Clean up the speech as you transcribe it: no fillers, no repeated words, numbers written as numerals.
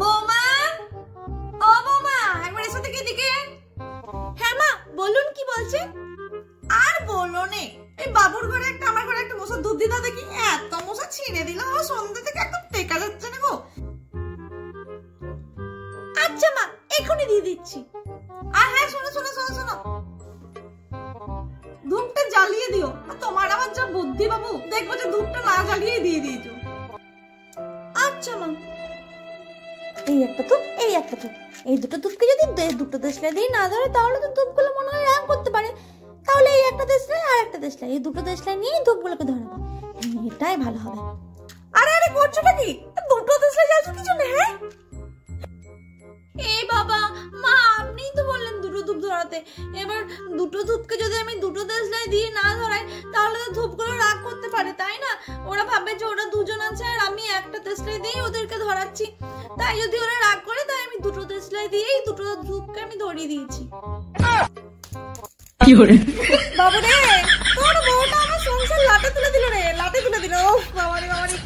বৌমা, ও বৌমা, একবার এসো থেকে এদিকে। হ্যাঁ মা বলুন, কি বলছে? আর বলো নে, এই বাবুর ঘরে একটা আমার ঘরে একটা মশা দুধ দিদা দেখি এত মশা ছিঁড়ে দিল, সন্ধ্যে থেকে একদম টেকা যাচ্ছে না গো। আচ্ছা মা, এখনই দিয়ে দিচ্ছি। আর হ্যাঁ শোনো শোনো শোনো শোনো, ধূপটা জ্বালিয়ে দিও। তোমার আবার যা বুদ্ধি বাবু, দেখবো যে ধূপটা না জ্বালিয়ে দিয়ে দিয়েছো। আচ্ছা মা। এই একটা ধূপ, এই একটা ধূপ, এই দুটো ধূপকে যদি দুটো দেশলাই দিয়ে না ধরে তাহলে তো ধূপগুলো মনে হয় রাগ করতে পারে। তাহলে এই একটা দেশলাই আর একটা দেশলাই, এই দুটো দেশলাই নিয়ে ধূপগুলোকে ধরাবো, এটাই ভালো হবে। আরে আরে করছোটা কি? দুটো দেশলাই জ্বালছো কি জন্য? হ্যাঁ এই বাবা, মা আপনিই তো বললেন দুটো ধূপ ধরাতে। এবার দুটো ধূপকে যদি আমি দুটো দেশলাই দিয়ে না ধরাই তাহলে তো ধূপগুলো রাগ করতে পারে, তাই না? ওরা ভাবে যে ওরা দুজন আছে আর আমি একটা দেশলাই দিয়ে ওদেরকে ধরাচ্ছি, তাই যদি ওরা রাগ করে তাই আমি দুটো দেশলাই দিয়েই দুটো ধূপকে আমি ধরিয়ে দিয়েছি। বাবু রে, তোর বউটা আমার সংসার লাটে তুলে দিল রে, লাটে তুলে দিল। ও বাবা রে বাবা রে।